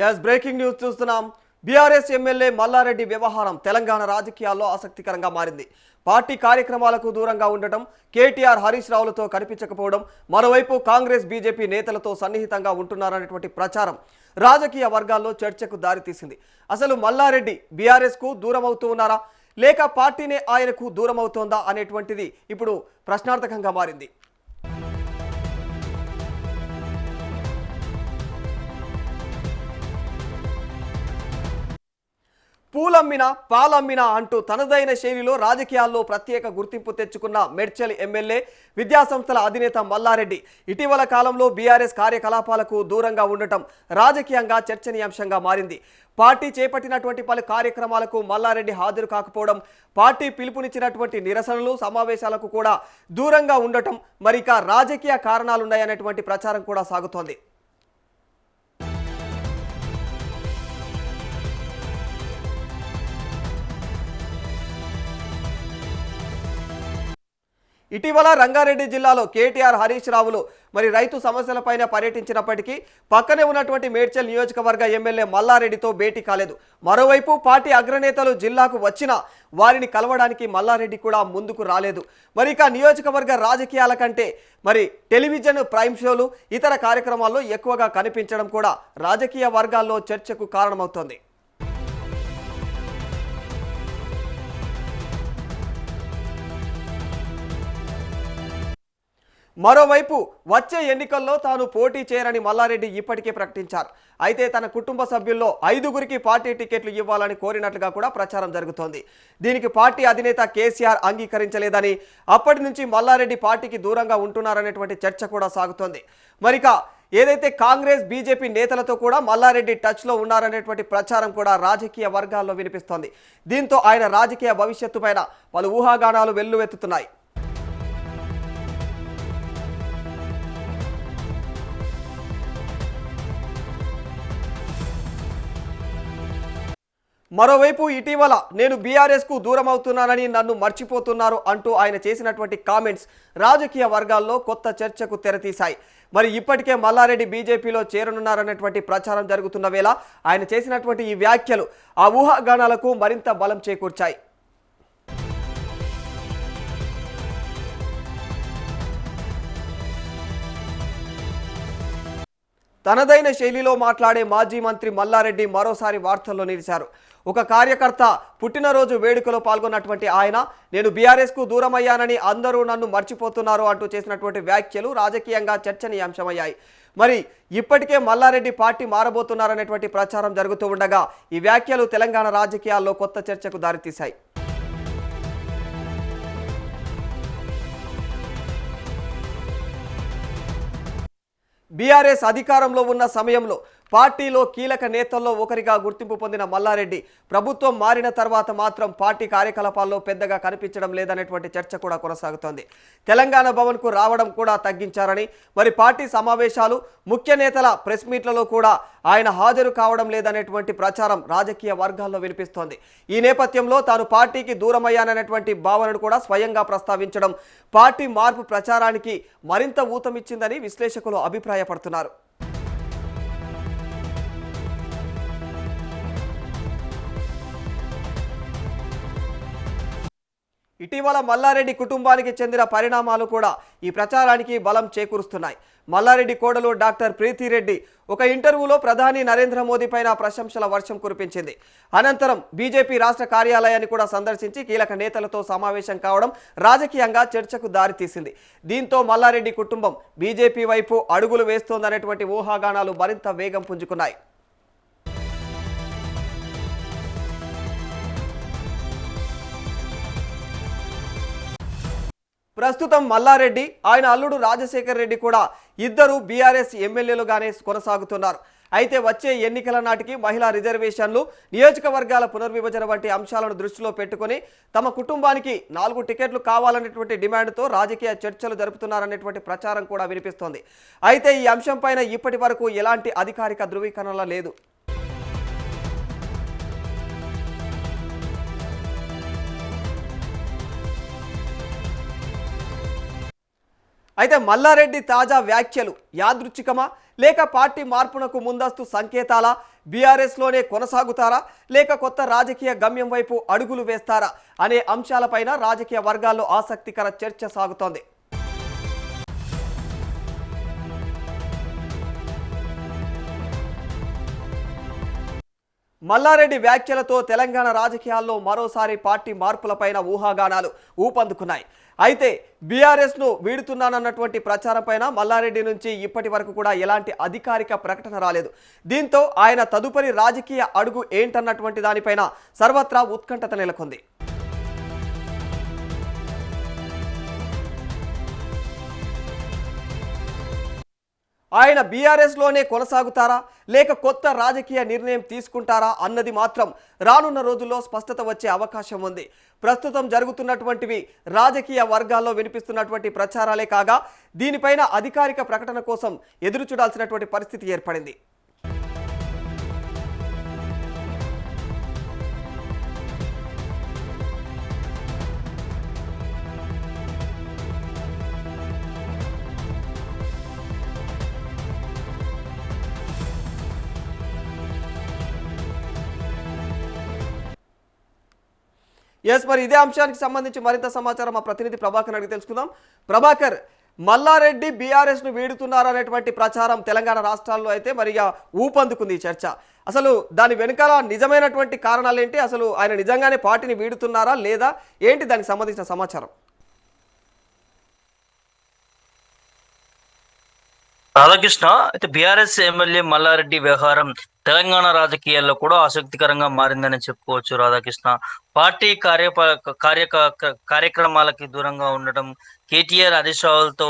Yes breaking news చూస్తున్నాం. BRS MLA Mallareddy వ్యవహారం తెలంగాణ రాజకీయాల్లో ఆసక్తికరంగా మారింది. పార్టీ కార్యక్రమాలకు దూరంగా ఉండటం, కేటీఆర్ హరీష్ రావులతో కనిపించకపోవడం, మరోవైపు కాంగ్రెస్ బీజేపీ నేతలతో సన్నిహితంగా ఉంటున్నారనేటువంటి ప్రచారం రాజకీయ వర్గాల్లో చర్చకు దారితీసింది. అసలు మల్లారెడ్డి బీఆర్ఎస్కు దూరం అవుతూ ఉన్నారా, లేక పార్టీనే ఆయనకు దూరం అవుతోందా అనేటువంటిది ఇప్పుడు ప్రశ్నార్థకంగా మారింది. పూలమ్మినా పాలమ్మినా అంటూ తనదైన శైలిలో రాజకీయాల్లో ప్రత్యేక గుర్తింపు తెచ్చుకున్న మేడ్చల్ ఎమ్మెల్యే, విద్యాసంస్థల అధినేత మల్లారెడ్డి ఇటీవల కాలంలో బీఆర్ఎస్ కార్యకలాపాలకు దూరంగా ఉండటం రాజకీయంగా చర్చనీయాంశంగా మారింది. పార్టీ చేపట్టినటువంటి పలు కార్యక్రమాలకు మల్లారెడ్డి హాజరు కాకపోవడం, పార్టీ పిలుపునిచ్చినటువంటి నిరసనలు సమావేశాలకు కూడా దూరంగా ఉండటం, మరిక రాజకీయ కారణాలున్నాయనేటువంటి ప్రచారం కూడా సాగుతోంది. ఇటీవల రంగారెడ్డి జిల్లాలో కేటీఆర్ హరీష్ రావులు రైతు సమస్యలపైన పర్యటించినప్పటికీ పక్కనే ఉన్నటువంటి మేడ్చల్ నియోజకవర్గ ఎమ్మెల్యే మల్లారెడ్డితో భేటీ కాలేదు. మరోవైపు పార్టీ అగ్రనేతలు జిల్లాకు వచ్చినా వారిని కలవడానికి మల్లారెడ్డి కూడా ముందుకు రాలేదు. ఇక నియోజకవర్గ రాజకీయాల కంటే టెలివిజన్ ప్రైమ్ షోలు, ఇతర కార్యక్రమాల్లో ఎక్కువగా కనిపించడం కూడా రాజకీయ వర్గాల్లో చర్చకు కారణమవుతోంది. మరోవైపు వచ్చే ఎన్నికల్లో తాను పోటీ చేయరని మల్లారెడ్డి ఇప్పటికే ప్రకటించారు. అయితే తన కుటుంబ సభ్యుల్లో 5గురికి పార్టీ టికెట్లు ఇవ్వాలని కోరినట్లుగా కూడా ప్రచారం జరుగుతోంది. దీనికి పార్టీ అధినేత కేసీఆర్ అంగీకరించలేదని, అప్పటి నుంచి మల్లారెడ్డి పార్టీకి దూరంగా ఉంటున్నారనేటువంటి చర్చ కూడా సాగుతోంది. మరిక ఏదైతే కాంగ్రెస్ బీజేపీ నేతలతో కూడా మల్లారెడ్డి టచ్లో ఉన్నారనేటువంటి ప్రచారం కూడా రాజకీయ వర్గాల్లో వినిపిస్తోంది. దీంతో ఆయన రాజకీయ భవిష్యత్తు పైన పలు ఊహాగానాలు వెల్లువెత్తుతున్నాయి. మరోవైపు ఇటీవల నేను బీఆర్ఎస్కు దూరం అవుతున్నానని, నన్ను మర్చిపోతున్నారు అంటూ ఆయన చేసినటువంటి కామెంట్స్ రాజకీయ వర్గాల్లో కొత్త చర్చకు తెరతీశాయి. ఇప్పటికే మల్లారెడ్డి బీజేపీలో చేరనున్నారనేటువంటి ప్రచారం జరుగుతున్న వేళ ఆయన చేసినటువంటి ఈ వ్యాఖ్యలు ఆ ఊహాగానాలకు మరింత బలం చేకూర్చాయి. తనదైన శైలిలో మాట్లాడే మాజీ మంత్రి మల్లారెడ్డి మరోసారి వార్తల్లో నిలిచారు. ఒక కార్యకర్త పుట్టినరోజు వేడుకలో పాల్గొన్నటువంటి ఆయన, నేను బీఆర్ఎస్కు దూరం అయ్యానని, అందరూ నన్ను మర్చిపోతున్నారు అంటూ చేసినటువంటి వ్యాఖ్యలు రాజకీయంగా చర్చనీయాంశమయ్యాయి. ఇప్పటికే మల్లారెడ్డి పార్టీ మారబోతున్నారనేటువంటి ప్రచారం జరుగుతూ ఉండగా ఈ వ్యాఖ్యలు తెలంగాణ రాజకీయాల్లో కొత్త చర్చకు దారితీశాయి. బీఆర్ఎస్ అధికారంలో ఉన్న సమయంలో పార్టీలో కీలక నేతల్లో ఒకరిగా గుర్తింపు పొందిన మల్లారెడ్డి ప్రభుత్వం మారిన తర్వాత మాత్రం పార్టీ కార్యకలాపాల్లో పెద్దగా కనిపించడం లేదనేటువంటి చర్చ కూడా కొనసాగుతోంది. తెలంగాణ భవన్కు రావడం కూడా తగ్గించారని, పార్టీ సమావేశాలు, ముఖ్య నేతల ప్రెస్ మీట్లలో కూడా ఆయన హాజరు కావడం లేదనేటువంటి ప్రచారం రాజకీయ వర్గాల్లో వినిపిస్తోంది. ఈ నేపథ్యంలో తాను పార్టీకి దూరమయ్యాననేటువంటి భావనను కూడా స్వయంగా ప్రస్తావించడం పార్టీ మార్పు ప్రచారానికి మరింత ఊతమిచ్చిందని విశ్లేషకులు అభిప్రాయపడుతున్నారు. ఇటీవల మల్లారెడ్డి కుటుంబానికి చెందిన పరిణామాలు కూడా ఈ ప్రచారానికి బలం చేకూరుస్తున్నాయి. మల్లారెడ్డి కోడలు డాక్టర్ ప్రీతిరెడ్డి ఒక ఇంటర్వ్యూలో ప్రధాని నరేంద్ర మోదీ పైన ప్రశంసల వర్షం కురిపించింది. అనంతరం బీజేపీ రాష్ట్ర కార్యాలయాన్ని కూడా సందర్శించి కీలక నేతలతో సమావేశం కావడం రాజకీయంగా చర్చకు దారితీసింది. దీంతో మల్లారెడ్డి కుటుంబం బీజేపీ వైపు అడుగులు వేస్తోందనేటువంటి ఊహాగానాలు మరింత వేగం పుంజుకున్నాయి. ప్రస్తుతం మల్లారెడ్డి, ఆయన అల్లుడు రాజశేఖర్ రెడ్డి కూడా ఇద్దరు బీఆర్ఎస్ ఎమ్మెల్యేలుగానే కొనసాగుతున్నారు. అయితే వచ్చే ఎన్నికల నాటికి మహిళా రిజర్వేషన్లు, నియోజకవర్గాల పునర్విభజన వంటి అంశాలను దృష్టిలో పెట్టుకుని తమ కుటుంబానికి 4 టికెట్లు కావాలనేటువంటి డిమాండ్తో రాజకీయ చర్చలు జరుపుతున్నారనేటువంటి ప్రచారం కూడా వినిపిస్తోంది. అయితే ఈ అంశంపైన ఇప్పటి వరకు ఎలాంటి అధికారిక ధృవీకరణ లేదు. అయితే మల్లారెడ్డి తాజా వ్యాఖ్యలు యాదృచ్ఛికమా లేక పార్టీ మార్పునకు ముందస్తు సంకేతాలా? బీఆర్ఎస్లోనే కొనసాగుతారా లేక కొత్త రాజకీయ గమ్యం వైపు అడుగులు వేస్తారా అనే అంశాలపైన రాజకీయ వర్గాల్లో ఆసక్తికర చర్చ సాగుతోంది. మల్లారెడ్డి వ్యాఖ్యలతో తెలంగాణ రాజకీయాల్లో మరోసారి పార్టీ మార్పులపైన ఊహాగానాలు ఊపందుకున్నాయి. అయితే బీఆర్ఎస్ను వీడుతున్నానన్నటువంటి ప్రచారంపైన మల్లారెడ్డి నుంచి ఇప్పటి వరకు కూడా ఎలాంటి అధికారిక ప్రకటన రాలేదు. దీంతో ఆయన తదుపరి రాజకీయ అడుగు ఏంటన్నటువంటి దానిపైన సర్వత్రా ఉత్కంఠత నెలకొంది. ఆయన బీఆర్ఎస్లోనే కొనసాగుతారా లేక కొత్త రాజకీయ నిర్ణయం తీసుకుంటారా అన్నది మాత్రం రానున్న రోజుల్లో స్పష్టత వచ్చే అవకాశం ఉంది. ప్రస్తుతం జరుగుతున్నటువంటివి రాజకీయ వర్గాల్లో వినిపిస్తున్నటువంటి ప్రచారాలే కాగా దీనిపైన అధికారిక ప్రకటన కోసం ఎదురు చూడాల్సినటువంటి పరిస్థితి ఏర్పడింది. మరి ఇదే అంశానికి సంబంధించి మరింత సమాచారం మా ప్రతినిధి ప్రభాకర్ అడిగి తెలుసుకుందాం. ప్రభాకర్, మల్లారెడ్డి బీఆర్ఎస్ను వీడుతున్నారనేటువంటి ప్రచారం తెలంగాణ రాష్ట్రాల్లో అయితే మరిగా ఊపందుకుంది ఈ చర్చ. అసలు దాని వెనుకాల నిజమైనటువంటి కారణాలు ఏంటి? అసలు ఆయన నిజంగానే పార్టీని వీడుతున్నారా లేదా ఏంటి దానికి సంబంధించిన సమాచారం? రాధాకృష్ణ, అయితే బీఆర్ఎస్ ఎమ్మెల్యే మల్లారెడ్డి వ్యవహారం తెలంగాణ రాజకీయాల్లో కూడా ఆసక్తికరంగా మారిందని చెప్పుకోవచ్చు. రాధాకృష్ణ పార్టీ కార్యక్రమాలకి దూరంగా ఉండటం, కేటీఆర్ హరీష్ రావులతో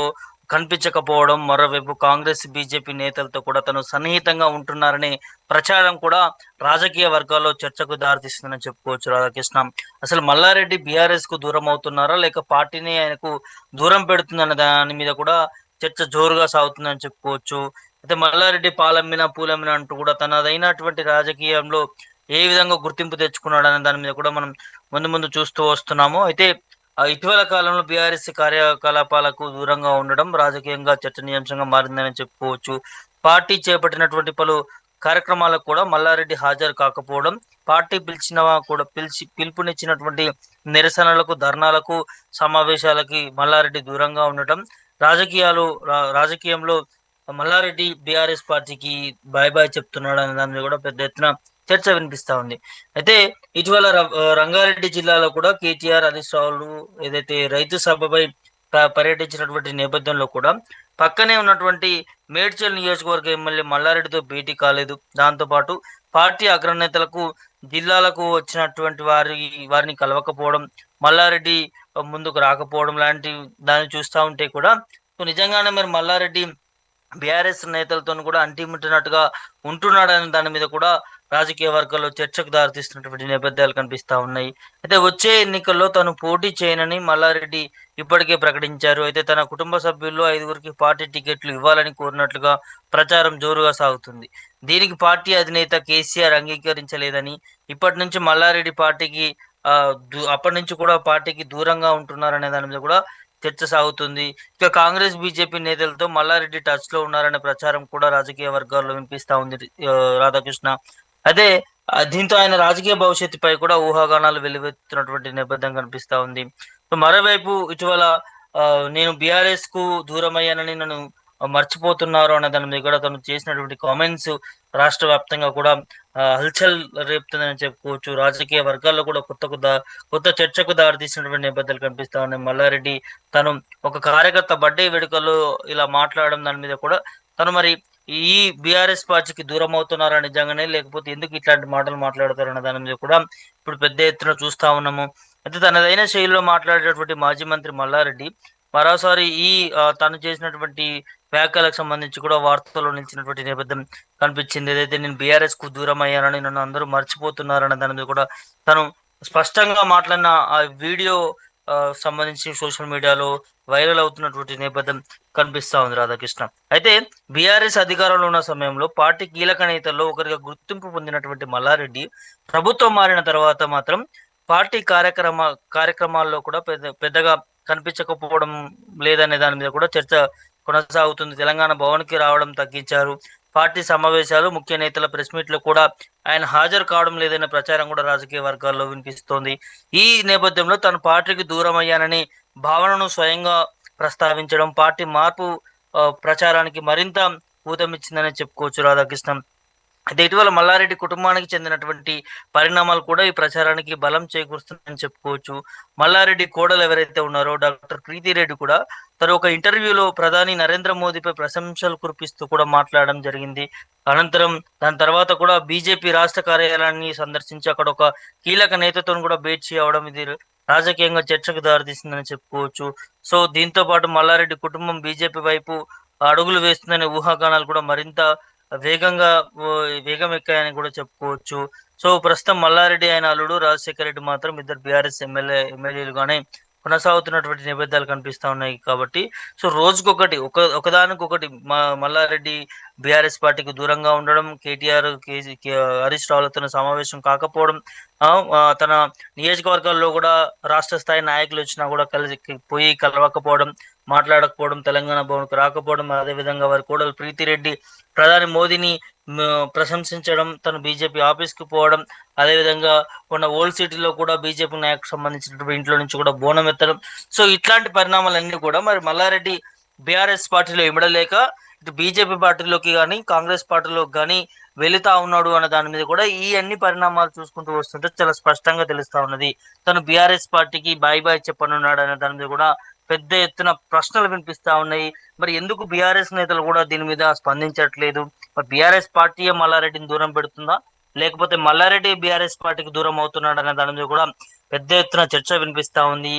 కనిపించకపోవడం, మరోవైపు కాంగ్రెస్ బీజేపీ నేతలతో కూడా తను సన్నిహితంగా ఉంటున్నారనే ప్రచారం కూడా రాజకీయ వర్గాల్లో చర్చకు దారితీస్తుందని చెప్పుకోవచ్చు. రాధాకృష్ణ, అసలు మల్లారెడ్డి బీఆర్ఎస్ కు దూరం అవుతున్నారా లేక పార్టీని ఆయనకు దూరం పెడుతుందన్న దాని మీద కూడా చర్చ జోరుగా సాగుతుందని చెప్పుకోవచ్చు. అయితే మల్లారెడ్డి పాలమ్మిన పూలమ్మిన అంటూ కూడా తనదైనటువంటి రాజకీయంలో ఏ విధంగా గుర్తింపు తెచ్చుకున్నాడు అనే దాని మీద కూడా మనం ముందు ముందు చూస్తూ వస్తున్నాము. అయితే ఇటీవల కాలంలో బీఆర్ఎస్ కార్యకలాపాలకు దూరంగా ఉండడం రాజకీయంగా చర్చనీయాంశంగా మారిందని చెప్పుకోవచ్చు. పార్టీ చేపట్టినటువంటి పలు కార్యక్రమాలకు కూడా మల్లారెడ్డి హాజరు కాకపోవడం, పార్టీ పిలుపునిచ్చినటువంటి నిరసనలకు, ధర్నాలకు, సమావేశాలకి మల్లారెడ్డి దూరంగా ఉండటం రాజకీయంలో మల్లారెడ్డి బీఆర్ఎస్ పార్టీకి బాయ్ బాయ్ చెప్తున్నాడు అనే దాని మీద కూడా పెద్ద ఎత్తున చర్చ వినిపిస్తా ఉంది. అయితే ఇటీవల రంగారెడ్డి జిల్లాలో కూడా కేటీఆర్ హరీష్ రావులు ఏదైతే రైతు సభపై పర్యటించినటువంటి నేపథ్యంలో కూడా పక్కనే ఉన్నటువంటి మేడ్చల్ నియోజకవర్గ ఎమ్మెల్యే మల్లారెడ్డితో భేటీ కాలేదు. దాంతోపాటు పార్టీ అగ్రనేతలకు జిల్లాలకు వచ్చినటువంటి వారిని కలవకపోవడం, మల్లారెడ్డి ముందుకు రాకపోవడం లాంటి దాన్ని చూస్తూ ఉంటే కూడా నిజంగానే మరి మల్లారెడ్డి బీఆర్ఎస్ నేతలతో కూడా అంటిముట్టినట్టుగా ఉంటున్నాడనే దాని మీద కూడా రాజకీయ వర్గాల్లో చర్చకు దారితీస్తున్నటువంటి నేపథ్యాలు కనిపిస్తా ఉన్నాయి. అయితే వచ్చే ఎన్నికల్లో తను పోటీ చేయనని మల్లారెడ్డి ఇప్పటికే ప్రకటించారు. అయితే తన కుటుంబ సభ్యుల్లో 5గురికి పార్టీ టికెట్లు ఇవ్వాలని కోరినట్లుగా ప్రచారం జోరుగా సాగుతుంది. దీనికి పార్టీ అధినేత కేసీఆర్ అంగీకరించలేదని, ఇప్పటి నుంచి మల్లారెడ్డి అప్పటి నుంచి కూడా పార్టీకి దూరంగా ఉంటున్నారనే దాని మీద కూడా చర్చ సాగుతుంది. ఇక కాంగ్రెస్ బీజేపీ నేతలతో మల్లారెడ్డి టచ్ లో ఉన్నారనే ప్రచారం కూడా రాజకీయ వర్గాల్లో వినిపిస్తా ఉంది. రాధాకృష్ణ, అదే దీంతో ఆయన రాజకీయ భవిష్యత్తుపై కూడా ఊహాగానాలు వెలువెత్తున్నటువంటి నేపథ్యం కనిపిస్తా ఉంది. మరోవైపు ఇటీవల నేను బీఆర్ఎస్ కు దూరం అయ్యానని నన్ను మర్చిపోతున్నారు అనే దాని మీద కూడా తను చేసినటువంటి కామెంట్స్ రాష్ట్ర వ్యాప్తంగా కూడా హల్చల్ రేపుతుందని చెప్పుకోవచ్చు. రాజకీయ వర్గాల్లో కూడా కొత్త చర్చకు దారితీసినటువంటి నేపథ్యాలు కనిపిస్తా ఉన్నాయి. మల్లారెడ్డి తను ఒక కార్యకర్త బర్త్డే వేడుకల్లో ఇలా మాట్లాడడం దాని మీద కూడా తను మరి ఈ బీఆర్ఎస్ పార్టీకి దూరం అవుతున్నారా నిజంగానే, లేకపోతే ఎందుకు ఇట్లాంటి మాటలు మాట్లాడతారన్న దాని మీద కూడా ఇప్పుడు పెద్ద ఎత్తున చూస్తా ఉన్నాము. అయితే తనదైన శైలిలో మాట్లాడేటటువంటి మాజీ మంత్రి మల్లారెడ్డి మరోసారి తను చేసినటువంటి వ్యాఖ్యలకు సంబంధించి కూడా వార్తల్లో నిలిచినటువంటి నేపథ్యం కనిపించింది. ఏదైతే నేను బీఆర్ఎస్ కు దూరం అయ్యానని నన్ను అందరూ మర్చిపోతున్నారన్న దాని మీద కూడా తను స్పష్టంగా మాట్లాడిన ఆ వీడియో సంబంధించి సోషల్ మీడియాలో వైరల్ అవుతున్నటువంటి నేపథ్యం కనిపిస్తా ఉంది. రాధాకృష్ణ, అయితే బీఆర్ఎస్ అధికారంలో ఉన్న సమయంలో పార్టీ కీలక నేతల్లో ఒకరిగా గుర్తింపు పొందినటువంటి మల్లారెడ్డి ప్రభుత్వం మారిన తర్వాత మాత్రం పార్టీ కార్యక్రమాల్లో కూడా పెద్దగా కనిపించకపోవడం లేదనే దాని మీద కూడా చర్చ కొనసాగుతుంది. తెలంగాణ భవన్కి రావడం తగ్గించారు. పార్టీ సమావేశాలు, ముఖ్య నేతల ప్రెస్ మీట్లు కూడా ఆయన హాజరు కావడం లేదనే ప్రచారం కూడా రాజకీయ వర్గాల్లో వినిపిస్తోంది. ఈ నేపథ్యంలో తను పార్టీకి దూరం అయ్యానని భావనను స్వయంగా ప్రస్తావించడం పార్టీ మార్పు ప్రచారానికి మరింత ఊతమిచ్చిందనే చెప్పుకోవచ్చు రాధాకృష్ణ. అయితే ఇటీవల మల్లారెడ్డి కుటుంబానికి చెందినటువంటి పరిణామాలు కూడా ఈ ప్రచారానికి బలం చేకూరుస్తుందని చెప్పుకోవచ్చు. మల్లారెడ్డి కోడలు ఎవరైతే ఉన్నారో డాక్టర్ ప్రీతిరెడ్డి కూడా తను ఒక ఇంటర్వ్యూలో ప్రధాని నరేంద్ర మోదీపై ప్రశంసలు కురిపిస్తూ కూడా మాట్లాడడం జరిగింది. అనంతరం దాని తర్వాత కూడా బీజేపీ రాష్ట్ర కార్యాలయాన్ని సందర్శించి అక్కడ ఒక కీలక నేతతో కూడా భేటీ అవడం ఇది రాజకీయంగా చర్చకు దారితీస్తుందని చెప్పుకోవచ్చు. సో దీంతో పాటు మల్లారెడ్డి కుటుంబం బీజేపీ వైపు అడుగులు వేస్తుందనే ఊహాగానాలు కూడా మరింత వేగంగా వేగం ఎక్కాయని కూడా చెప్పుకోవచ్చు. సో ప్రస్తుతం మల్లారెడ్డి ఆయన అల్లుడు రాజశేఖర రెడ్డి మాత్రం ఇద్దరు బీఆర్ఎస్ ఎమ్మెల్యేలుగానే కొనసాగుతున్నటువంటి నిబద్ధాలు కనిపిస్తా ఉన్నాయి కాబట్టి సో రోజుకొకటి ఒకదానికొకటి మల్లారెడ్డి బీఆర్ఎస్ పార్టీకి దూరంగా ఉండడం, కేటీఆర్ హరీష్ రావులతో సమావేశం కాకపోవడం, తన నియోజకవర్గాల్లో కూడా రాష్ట్ర స్థాయి నాయకులు వచ్చినా కూడా పోయి కలవకపోవడం, మాట్లాడకపోవడం, తెలంగాణ భవన్కు రాకపోవడం, అదేవిధంగా వారి కోడలు ప్రీతిరెడ్డి ప్రధాని మోదీని ప్రశంసించడం, తను బీజేపీ ఆఫీస్కి పోవడం, అదేవిధంగా మొన్న ఓల్డ్ సిటీలో కూడా బీజేపీ నాయకు సంబంధించినటువంటి ఇంట్లో నుంచి కూడా బోనం ఎత్తడం. సో ఇట్లాంటి పరిణామాలన్నీ కూడా మరి మల్లారెడ్డి బీఆర్ఎస్ పార్టీలో ఇమడలేక ఇటు బీజేపీ పార్టీలోకి కానీ కాంగ్రెస్ పార్టీలోకి కానీ వెళుతా ఉన్నాడు అన్న దాని మీద కూడా ఈ అన్ని పరిణామాలు చూసుకుంటూ వస్తుంటే చాలా స్పష్టంగా తెలుస్తా ఉన్నది. తను బీఆర్ఎస్ పార్టీకి బాయ్ బాయ్ చెప్పనున్నాడు అనే దాని మీద కూడా పెద్ద ఎత్తున ప్రశ్నలు వినిపిస్తా ఉన్నాయి. మరి ఎందుకు బీఆర్ఎస్ నేతలు కూడా దీని మీద స్పందించట్లేదు? మరి బీఆర్ఎస్ పార్టీ మల్లారెడ్డిని దూరం పెడుతుందా, లేకపోతే మల్లారెడ్డి బీఆర్ఎస్ పార్టీకి దూరం అవుతున్నాడు అనే దాని మీద కూడా పెద్ద ఎత్తున చర్చ వినిపిస్తా ఉంది.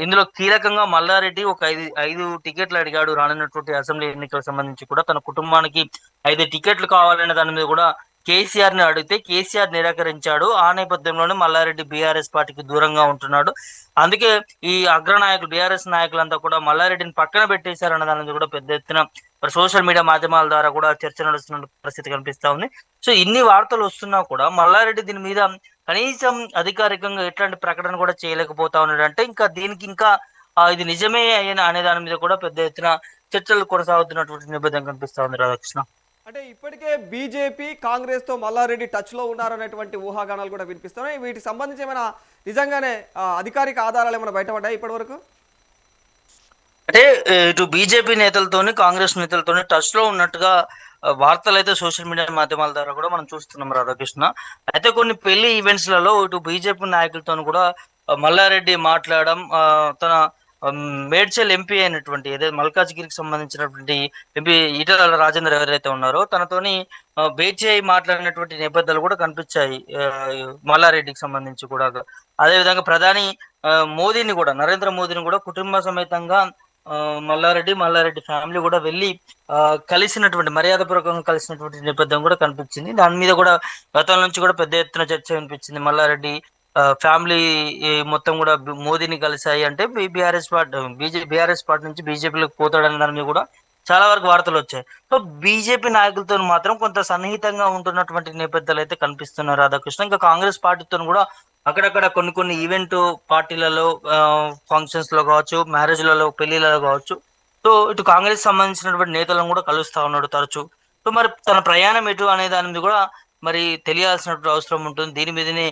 ఇందులో కీలకంగా మల్లారెడ్డి ఒక ఐదు టికెట్లు అడిగాడు రానున్నటువంటి అసెంబ్లీ ఎన్నికలకు సంబంధించి కూడా. తన కుటుంబానికి 5 టికెట్లు కావాలనే దాని మీద కూడా కేసీఆర్ ని అడిగితే కేసీఆర్ నిరాకరించాడు. ఆ నేపథ్యంలోనే మల్లారెడ్డి బీఆర్ఎస్ పార్టీకి దూరంగా ఉంటున్నాడు. అందుకే ఈ అగ్రనాయకులు బీఆర్ఎస్ నాయకులంతా కూడా మల్లారెడ్డిని పక్కన పెట్టేశారన్న దాని మీద కూడా పెద్ద ఎత్తున సోషల్ మీడియా మాధ్యమాల ద్వారా కూడా చర్చ నడుస్తున్న పరిస్థితి కనిపిస్తా ఉంది. సో ఇన్ని వార్తలు వస్తున్నా కూడా మల్లారెడ్డి దీని మీద కనీసం అధికారికంగా ఎట్లాంటి ప్రకటన కూడా చేయలేకపోతా ఉన్నాడు. అంటే ఇంకా దీనికి ఇంకా ఇది నిజమే అయినా అనే దాని మీద కూడా పెద్ద ఎత్తున చర్చలు కొనసాగుతున్నటువంటి నేపథ్యం కనిపిస్తా ఉంది రాధాకృష్ణ. అంటే ఇప్పటికే బీజేపీ కాంగ్రెస్ తో మల్లారెడ్డి టచ్ లో ఉన్నారనేటువంటి ఊహాగానాలు కూడా వినిపిస్తున్నాయి. వీటికి సంబంధించి ఏమైనా నిజంగానే అధికారిక ఆధారాలు ఏమైనా బయటపడ్డాయి ఇప్పటి వరకు? అంటే ఇటు బీజేపీ నేతలతోని కాంగ్రెస్ నేతలతోని టచ్ లో ఉన్నట్టుగా వార్తలు అయితే సోషల్ మీడియా మాధ్యమాల ద్వారా కూడా మనం చూస్తున్నాం రాధాకృష్ణ. అయితే కొన్ని పెళ్లి ఈవెంట్స్ లలో ఇటు బీజేపీ నాయకులతో కూడా మల్లారెడ్డి మాట్లాడడం, తన మేడ్చల్ ఎంపీ అయినటువంటి ఏదైతే మల్కాజ్గిరికి సంబంధించినటువంటి ఎంపీ ఈటల రాజేందర్ ఎవరైతే ఉన్నారో తనతోని భేటీ అయి మాట్లాడినటువంటి నేపథ్యాలు కూడా కనిపించాయి మల్లారెడ్డికి సంబంధించి కూడా. అదేవిధంగా ప్రధాని మోదీని కూడా నరేంద్ర మోదీని కూడా కుటుంబ సమేతంగా మల్లారెడ్డి ఫ్యామిలీ కూడా వెళ్ళి కలిసినటువంటి మర్యాదపూర్వకంగా కలిసినటువంటి నేపథ్యం కూడా కనిపించింది. దాని మీద కూడా గతం నుంచి కూడా పెద్ద ఎత్తున చర్చ వినిపించింది. మల్లారెడ్డి ఫ్యామిలీ మొత్తం కూడా మోదీని కలిసాయి అంటే బీఆర్ఎస్ పార్టీ నుంచి బీజేపీలోకి పోతాడనే దాని మీద కూడా చాలా వరకు వార్తలు వచ్చాయి. సో బీజేపీ నాయకులతో మాత్రం కొంత సన్నిహితంగా ఉంటున్నటువంటి నేపథ్యాలు అయితే కనిపిస్తున్నారు రాధాకృష్ణ. ఇంకా కాంగ్రెస్ పార్టీతో కూడా అక్కడక్కడ కొన్ని ఈవెంట్ పార్టీలలో ఫంక్షన్స్ లో కావచ్చు, మ్యారేజ్లలో పెళ్లిలలో కావచ్చు, సో ఇటు కాంగ్రెస్ సంబంధించినటువంటి నేతలను కూడా కలుస్తా ఉన్నాడు తరచూ. సో మరి తన ప్రయాణం ఎటు అనే దాని మీద కూడా మరి తెలియాల్సినటువంటి అవసరం ఉంటుంది. దీని మీదనే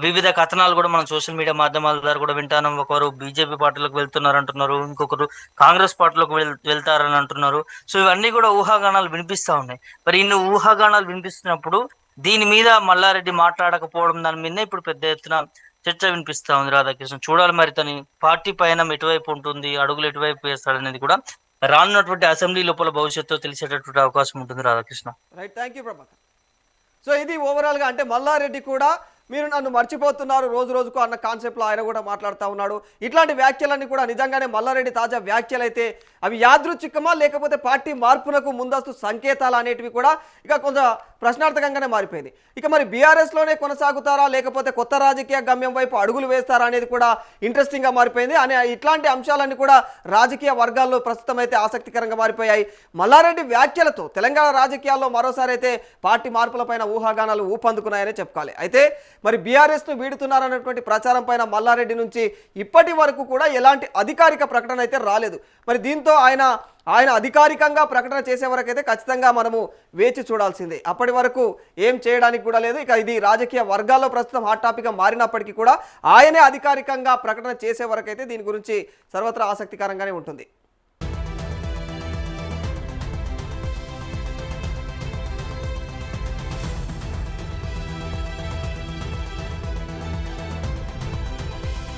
వివిధ కథనాలు కూడా మనం సోషల్ మీడియా మాధ్యమాల ద్వారా కూడా వింటాను. ఒకరు బీజేపీ పార్టీలోకి వెళ్తున్నారు అంటున్నారు, ఇంకొకరు కాంగ్రెస్ పార్టీలోకి వెళ్తారని అంటున్నారు. సో ఇవన్నీ కూడా ఊహాగానాలు వినిపిస్తా ఉన్నాయి. మరి ఇన్ని ఊహాగానాలు వినిపిస్తున్నప్పుడు దీని మీద మల్లారెడ్డి మాట్లాడకపోవడం దాని మీద ఇప్పుడు పెద్ద ఎత్తున చర్చ వినిపిస్తా ఉంది రాధాకృష్ణ. చూడాలి మరి తన పార్టీ పైన ఎటువైపు ఉంటుంది, అడుగులు ఎటువైపు వేస్తాడనేది కూడా రానున్నటువంటి అసెంబ్లీ లోపల భవిష్యత్తు తెలిసేటటువంటి అవకాశం ఉంటుంది Radhakrishna. Right, thank you Prabhakar. So ఇది ఓవరాల్గా అంటే మల్లారెడ్డి కూడా మీరు నన్ను మర్చిపోతున్నారు రోజు రోజుకు అన్న కాన్సెప్ట్లో ఆయన కూడా మాట్లాడుతూ ఉన్నాడు. ఇట్లాంటి వ్యాఖ్యలన్నీ కూడా నిజంగానే మల్లారెడ్డి తాజా వ్యాఖ్యలు అయితే అవి యాదృచ్ఛికమా లేకపోతే పార్టీ మార్పునకు ముందస్తు సంకేతాలు అనేటివి కూడా ఇక కొంత ప్రశ్నార్థకంగానే మారిపోయింది. ఇక మరి బీఆర్ఎస్లోనే కొనసాగుతారా లేకపోతే కొత్త రాజకీయ గమ్యం వైపు అడుగులు వేస్తారా అనేది కూడా ఇంట్రెస్టింగ్గా మారిపోయింది. అనే ఇట్లాంటి అంశాలన్నీ కూడా రాజకీయ వర్గాల్లో ప్రస్తుతం అయితే ఆసక్తికరంగా మారిపోయాయి. మల్లారెడ్డి వ్యాఖ్యలతో తెలంగాణ రాజకీయాల్లో మరోసారి అయితే పార్టీ మార్పులపైన ఊహాగానాలు ఊపందుకున్నాయనే చెప్పుకోవాలి. అయితే మరి బీఆర్ఎస్ను వీడుతున్నారన్నటువంటి ప్రచారం పైన మల్లారెడ్డి నుంచి ఇప్పటి వరకు కూడా ఎలాంటి అధికారిక ప్రకటన అయితే రాలేదు. మరి దీంతో ఆయన ఆయన అధికారికంగా ప్రకటన చేసే వరకు అయితే ఖచ్చితంగా మనము వేచి చూడాల్సిందే. అప్పటి వరకు ఏం చేయడానికి కూడా లేదు. ఇక ఇది రాజకీయ వర్గాల్లో ప్రస్తుతం హాట్ టాపిక్గా మారినప్పటికీ కూడా ఆయనే అధికారికంగా ప్రకటన చేసే వరకు అయితే దీని గురించి సర్వత్రా ఆసక్తికరంగానే ఉంటుంది.